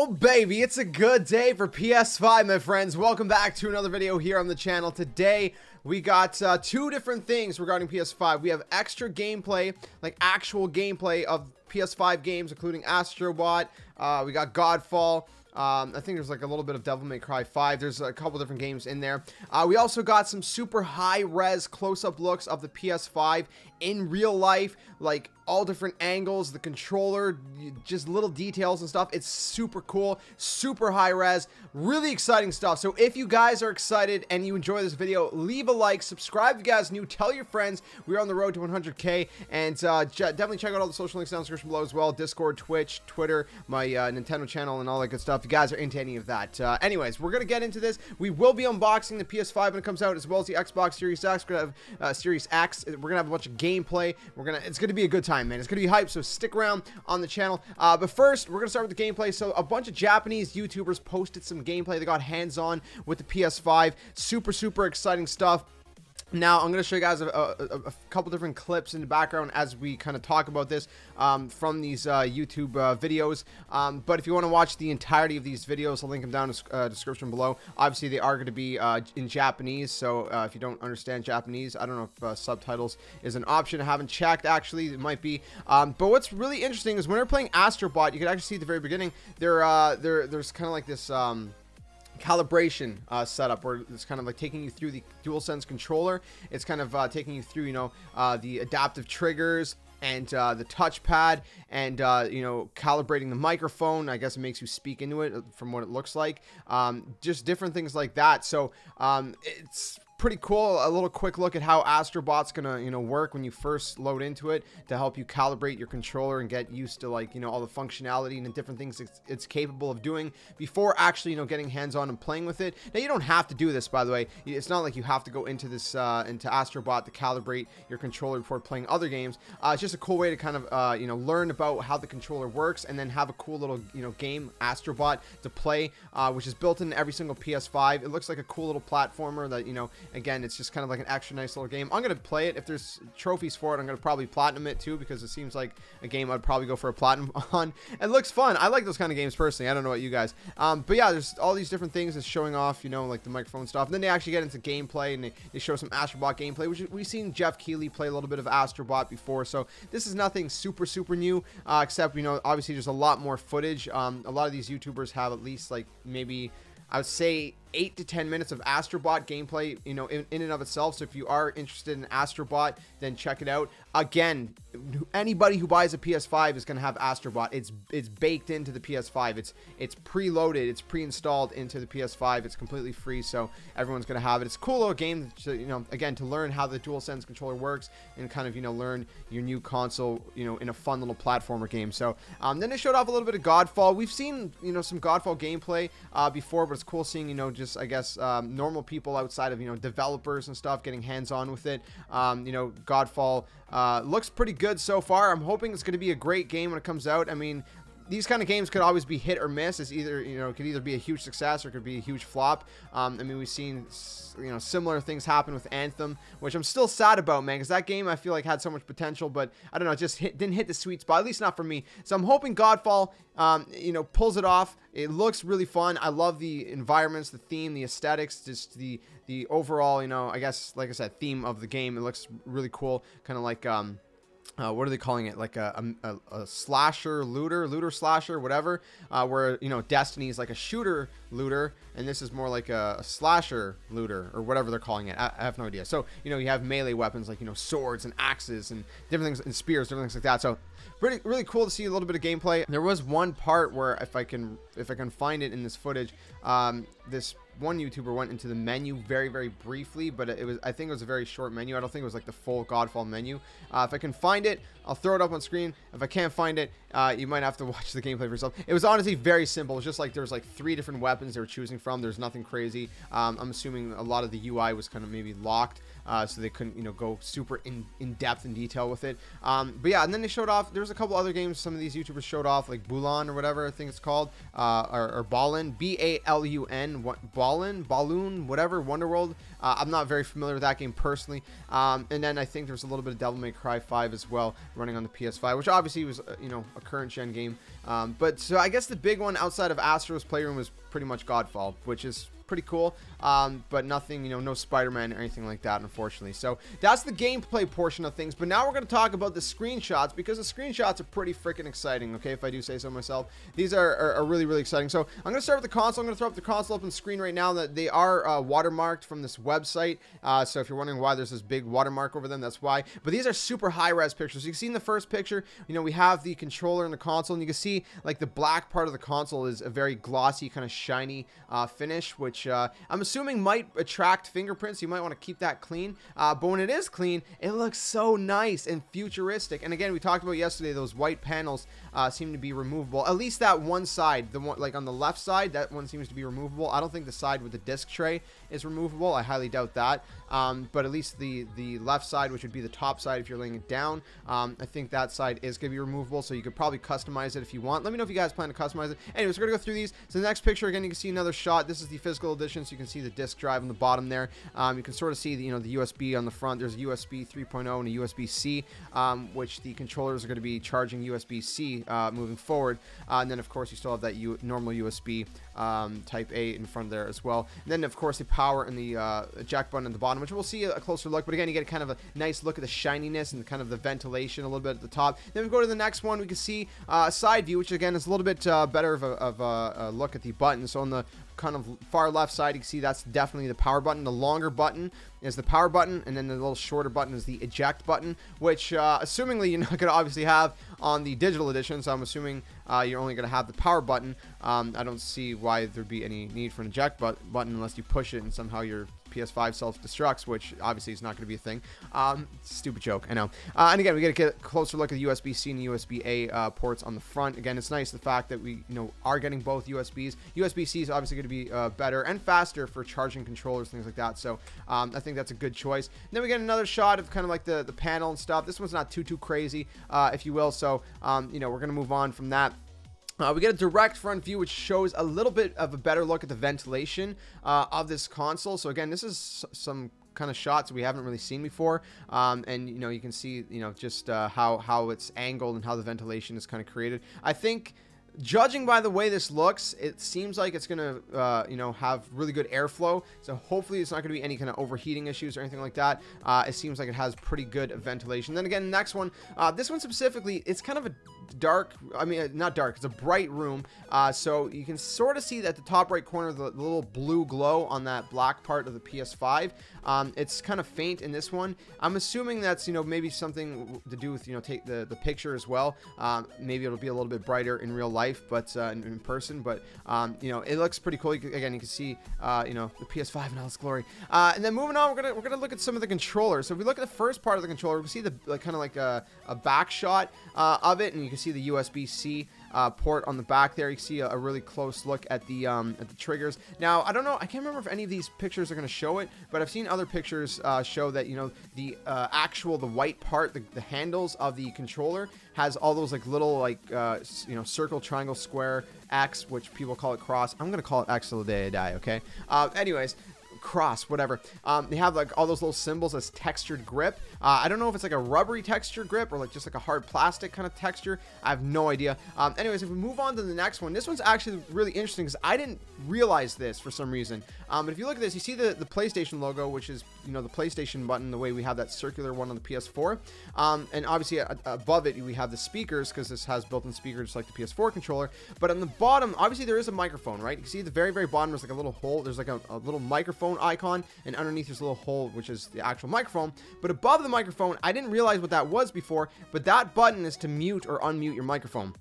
Baby, it's a good day for PS5, my friends. Welcome back to another video here on the channel. Today we got two different things regarding PS5. We have extra gameplay, like actual gameplay of PS5 games, including Astrobot. We got Godfall. I think there's like a little bit of Devil May Cry 5. There's a couple different games in there. We also got some super high-res close-up looks of the PS5 in real life, like all different angles, the controller, just little details and stuff. It's super cool, super high-res, really exciting stuff. So if you guys are excited and you enjoy this video, leave a like, subscribe if you guys are new, tell your friends. We're on the road to 100K, and definitely check out all the social links down in the description below as well. Discord, Twitch, Twitter, my Nintendo channel, and all that good stuff. If you guys are into any of that. Anyways, we're gonna get into this. We will be unboxing the PS5 when it comes out, as well as the Xbox Series X. We're gonna have Series X. We're gonna have a bunch of gameplay. It's gonna be a good time, man. It's gonna be hype, so stick around on the channel. But first, we're gonna start with the gameplay. So a bunch of Japanese YouTubers posted some gameplay. They got hands-on with the PS5. Super exciting stuff. Now, I'm going to show you guys a couple different clips in the background as we kind of talk about this from these YouTube videos. But if you want to watch the entirety of these videos, I'll link them down in the description below. Obviously, they are going to be in Japanese, so if you don't understand Japanese, I don't know if subtitles is an option. I haven't checked, actually. It might be. But what's really interesting is when they're playing Astrobot, you can actually see at the very beginning, there's kind of like this... calibration setup where it's kind of like taking you through the Dualsense controller. It's kind of taking you through, you know, the adaptive triggers and the touchpad, and you know, calibrating the microphone. I guess it makes you speak into it from what it looks like. Just different things like that. So it's pretty cool. A little quick look at how Astrobot's gonna, you know, work when you first load into it to help you calibrate your controller and get used to, like, you know, all the functionality and the different things it's capable of doing before actually, you know, getting hands-on and playing with it. Now, you don't have to do this, by the way. It's not like you have to go into this into Astrobot to calibrate your controller before playing other games. It's just a cool way to kind of you know, learn about how the controller works, and then have a cool little, you know, game, Astrobot, to play, which is built in every single PS5. It looks like a cool little platformer that, you know, again, it's just kind of like an extra nice little game. I'm going to play it. If there's trophies for it, I'm going to probably platinum it too, because it seems like a game I'd probably go for a platinum on. It looks fun. I like those kind of games personally. I don't know about you guys. But yeah, there's all these different things that's showing off, you know, like the microphone stuff. And then they actually get into gameplay, and they show some Astrobot gameplay, which we've seen Jeff Keighley play a little bit of Astrobot before. So this is nothing super new, except, you know, obviously there's a lot more footage. A lot of these YouTubers have at least, like, maybe I would say 8 to 10 minutes of Astrobot gameplay, you know, in and of itself. So if you are interested in Astrobot, then check it out. Again, anybody who buys a PS5 is going to have Astrobot. It's baked into the PS5. It's preloaded. It's pre-installed into the PS5. It's completely free, so everyone's going to have it. It's a cool little game to, you know, again, to learn how the DualSense controller works and kind of, you know, learn your new console, you know, in a fun little platformer game. So then they showed off a little bit of Godfall. We've seen, you know, some Godfall gameplay before, but it's cool seeing, you know, just, I guess, normal people outside of, you know, developers and stuff getting hands-on with it. You know, Godfall looks pretty good so far. I'm hoping it's going to be a great game when it comes out. I mean, these kind of games could always be hit or miss. It's either, you know, it could either be a huge success or it could be a huge flop. I mean, we've seen, you know, similar things happen with Anthem, which I'm still sad about, man, because that game I feel like had so much potential, but I don't know, it just didn't hit the sweet spot, at least not for me. So I'm hoping Godfall, you know, pulls it off. It looks really fun. I love the environments, the theme, the aesthetics, just the overall, you know, I guess, like I said, theme of the game. It looks really cool, kind of like what are they calling it, like a slasher, looter slasher, whatever, where, you know, Destiny is like a shooter looter, and this is more like a slasher looter, or whatever they're calling it. I have no idea. So, you know, you have melee weapons like, you know, swords and axes and different things, and spears, different things like that. So really cool to see a little bit of gameplay. There was one part where, if I can find it in this footage, this one YouTuber went into the menu very briefly, but I think it was a very short menu. I don't think it was like the full Godfall menu. If I can find it, I'll throw it up on screen. If I can't find it, you might have to watch the gameplay for yourself. It was honestly very simple. It's just like there was like 3 different weapons they were choosing from. There's nothing crazy. I'm assuming a lot of the UI was kind of maybe locked, so they couldn't, you know, go super in depth and detail with it. But yeah, and then they showed off, there's a couple other games some of these YouTubers showed off, like Bulan or whatever I think it's called, or Ballin, B-A-L-U-N, Balloon, whatever, Wonderworld. I'm not very familiar with that game personally. And then I think there's a little bit of Devil May Cry 5 as well running on the PS5, which obviously was, you know, a current gen game. But so I guess the big one outside of Astro's Playroom was pretty much Godfall, which is pretty cool, but nothing, no Spider-Man or anything like that, unfortunately. So that's the gameplay portion of things. But now we're going to talk about the screenshots, because the screenshots are pretty freaking exciting, okay, if I do say so myself. These are really, really exciting. So I'm going to start with the console. I'm going to throw up the console up on the screen right now. That they are watermarked from this website, so if you're wondering why there's this big watermark over them, that's why. But these are super high-res pictures. You can see in the first picture, we have the controller and the console, and you can see like the black part of the console is a very glossy, kind of shiny finish, which I'm assuming might attract fingerprints. You might want to keep that clean, but when it is clean, it looks so nice and futuristic. And again, we talked about yesterday, those white panels seem to be removable. At least that one side, the one like on the left side, that one seems to be removable. I don't think the side with the disc tray is removable. I highly doubt that. But at least the left side, which would be the top side if you're laying it down, I think that side is going to be removable, so you could probably customize it if you want. Let me know if you guys plan to customize it. Anyways, we're going to go through these. So the next picture, again, you can see another shot. This is the physical edition, so you can see the disc drive on the bottom there. You can sort of see the, the USB on the front. There's a USB 3.0 and a USB-C, which the controllers are going to be charging USB-C moving forward. And then, of course, you still have that normal USB Type A in front there as well. And then, of course, the power and the eject button at the bottom, which we'll see a closer look. But again, you get kind of a nice look at the shininess and kind of the ventilation a little bit at the top. Then we go to the next one. We can see a side view, which again is a little bit better of a look at the button. So on the kind of far left side, you can see that's definitely the power button. The longer button is the power button, and then the little shorter button is the eject button, which assumingly you're not going to obviously have on the digital edition, so I'm assuming you're only going to have the power button. I don't see why there'd be any need for an eject button unless you push it and somehow your PS5 self-destructs, which obviously is not going to be a thing. Stupid joke, I know. And again, we get a closer look at the USB-C and USB-A ports on the front. Again, it's nice the fact that we are getting both USBs. USB-C is obviously going to be better and faster for charging controllers, things like that. So I think that's a good choice. And then we get another shot of kind of like the panel and stuff. This one's not too crazy, if you will. So we're going to move on from that. We get a direct front view, which shows a little bit of a better look at the ventilation of this console. So again, this is some kind of shots we haven't really seen before, and you can see just how it's angled and how the ventilation is kind of created. I think, judging by the way this looks, it seems like it's gonna have really good airflow, so hopefully it's not gonna be any kind of overheating issues or anything like that. It seems like it has pretty good ventilation. Then again, next one, this one specifically, it's kind of a dark, not dark, it's a bright room, so you can sort of see that the top right corner, the little blue glow on that black part of the PS5. It's kind of faint in this one. I'm assuming that's maybe something to do with take the picture as well. Maybe it'll be a little bit brighter in real life, but in person, but it looks pretty cool. Again, you can see the PS5 in all its glory. And then moving on, we're gonna look at some of the controllers. So if we look at the first part of the controller, we can see the kind of like a back shot of it, and you can see the USB-C port on the back there. You can see a really close look at the triggers. Now, I don't know, I can't remember if any of these pictures are going to show it, but I've seen other pictures show that the the white part, the handles of the controller has all those like little circle, triangle, square, X, which people call it cross. I'm gonna call it X till the day I die. Okay. Anyways, cross, whatever. They have like all those little symbols as textured grip. I don't know if it's like a rubbery texture grip or like just like a hard plastic kind of texture. I have no idea. Anyways, if we move on to the next one, this one's actually really interesting because I didn't realize this for some reason. But if you look at this, you see the PlayStation logo, which is the PlayStation button, the way we have that circular one on the PS4. And obviously above it we have the speakers, because this has built-in speakers just like the PS4 controller. But on the bottom, obviously there is a microphone, right? You can see at the very bottom there's like a little hole. There's like a little microphone icon, and underneath there's a little hole, which is the actual microphone. But above the microphone, I didn't realize what that was before, but that button is to mute or unmute your microphone,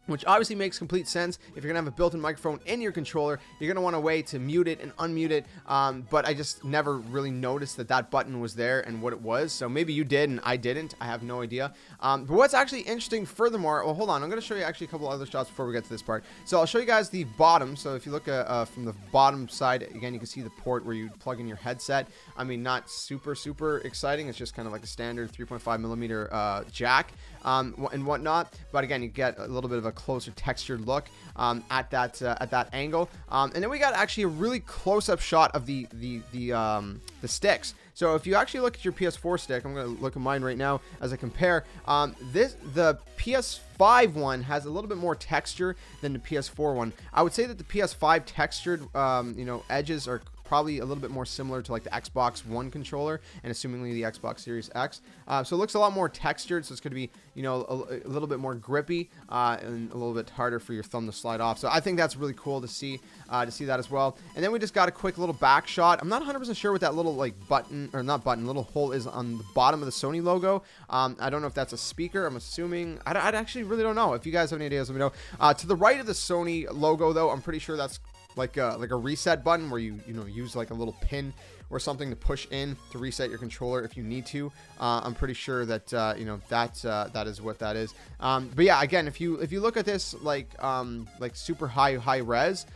which obviously makes complete sense. If you're gonna have a built-in microphone in your controller, you're gonna want a way to mute it and unmute it. But I just never really noticed that button was there and what it was. So maybe you did and I didn't. I have no idea. But what's actually interesting, furthermore, well, hold on, I'm gonna show you actually a couple other shots before we get to this part. So I'll show you guys the bottom. So if you look from the bottom side, again, you can see the port where you plug in your headset. Not super exciting. It's just kind of like a standard 3.5 millimeter jack and whatnot. But again, you get a little bit of a closer textured look at that angle. And then we got actually a really close-up shot of the sticks. So if you actually look at your PS4 stick, I'm going to look at mine right now as I compare. The PS5 one has a little bit more texture than the PS4 one. I would say that the PS5 textured, edges are probably a little bit more similar to like the Xbox One controller and assumingly the Xbox Series X. So it looks a lot more textured, so it's going to be, a little bit more grippy and a little bit harder for your thumb to slide off. So I think that's really cool to see that as well. And then we just got a quick little back shot. I'm not 100% sure what that little like little hole is on the bottom of the Sony logo. I don't know if that's a speaker. I'm assuming. I actually really don't know. If you guys have any ideas, let me know. To the right of the Sony logo, though, I'm pretty sure that's like a reset button where you use like a little pin or something to push in to reset your controller if you need to. I'm pretty sure that that is what that is. But yeah, again, if you look at this like super high res,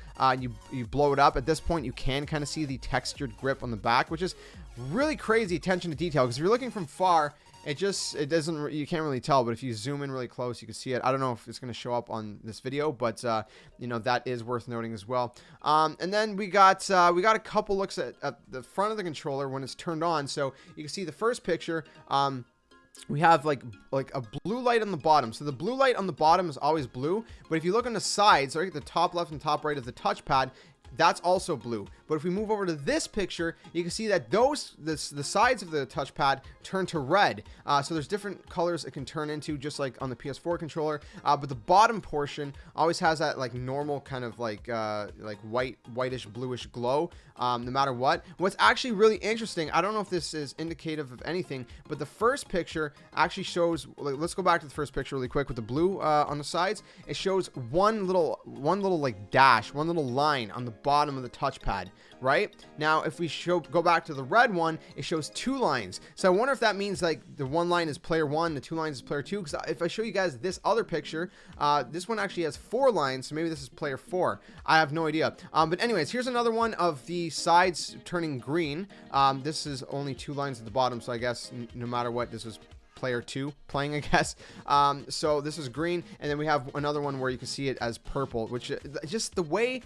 you blow it up. At this point, you can kind of see the textured grip on the back, which is really crazy attention to detail. Because if you're looking from far, you can't really tell, but if you zoom in really close, you can see it. I don't know if it's going to show up on this video, but that is worth noting as well. And then we got a couple looks at the front of the controller when it's turned on. So you can see the first picture. We have like a blue light on the bottom. So the blue light on the bottom is always blue, but if you look on the sides, right, the top left and top right of the touchpad, that's also blue. But if we move over to this picture, you can see that the sides of the touchpad turn to red. So there's different colors it can turn into, just like on the PS4 controller. But the bottom portion always has that like normal kind of like whitish bluish glow, no matter what. What's actually really interesting, I don't know if this is indicative of anything, but the first picture actually shows, let's go back to the first picture really quick with the blue on the sides. It shows one little like dash, one little line on the bottom of the touchpad. Right now, if we go back to the red one, it shows two lines. So I wonder if that means like the one line is player one, the two lines is player two. Because if I show you guys this other picture, this one actually has 4 lines, so maybe this is player 4. I have no idea. But anyways, here's another one of the sides turning green. This is only 2 lines at the bottom, so I guess no matter what, this was player 2 playing, I guess. So this is green, and then we have another one where you can see it as purple, which just the way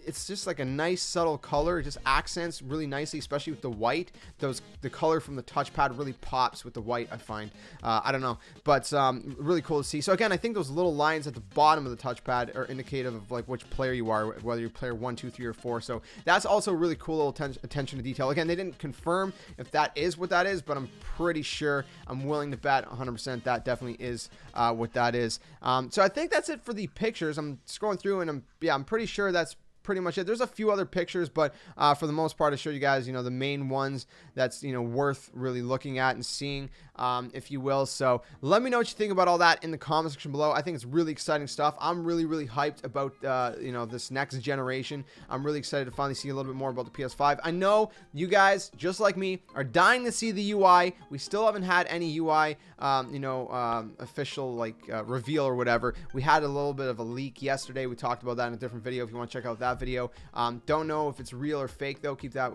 it's just like a nice subtle color. It just accents really nicely, especially with the white. The color from the touchpad really pops with the white, I find. I don't know, but really cool to see. So again, I think those little lines at the bottom of the touchpad are indicative of like which player you are, whether you're player 1, 2, 3, or 4. So that's also really cool little attention to detail. Again, they didn't confirm if that is what that is, but I'm pretty sure, I'm willing to bet 100% that definitely is what that is. So I think that's it for the pictures. I'm scrolling through, and I'm pretty sure that's pretty much it. There's a few other pictures, but for the most part, I showed you guys, the main ones that's, worth really looking at and seeing, if you will. So let me know what you think about all that in the comment section below. I think it's really exciting stuff. I'm really hyped about, this next generation. I'm really excited to finally see a little bit more about the PS5. I know you guys, just like me, are dying to see the UI. We still haven't had any UI, official reveal or whatever. We had a little bit of a leak yesterday. We talked about that in a different video if you want to check out that video. Don't know if it's real or fake though. Keep that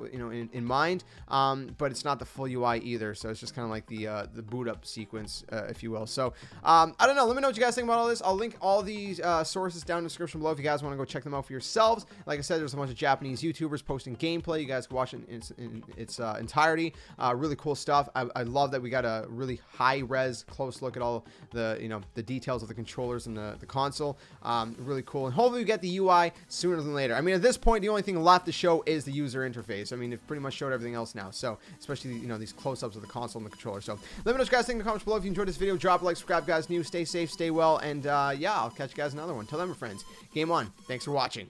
in mind. But it's not the full UI either, so it's just kind of like the boot up sequence, if you will. So I don't know. Let me know what you guys think about all this. I'll link all these sources down in the description below if you guys want to go check them out for yourselves. Like I said, there's a bunch of Japanese YouTubers posting gameplay. You guys can watch it in its entirety. Really cool stuff. I love that we got a really high res close look at all the the details of the controllers and the console. Really cool, and hopefully we get the UI sooner than later. I mean, at this point, the only thing left to show is the user interface. I mean, it pretty much showed everything else now. So, especially, these close-ups of the console and the controller. So, let me know what you guys think in the comments below. If you enjoyed this video, drop a like, subscribe, guys. New, stay safe, stay well, and yeah, I'll catch you guys in another one. Till then, my friends, game on. Thanks for watching.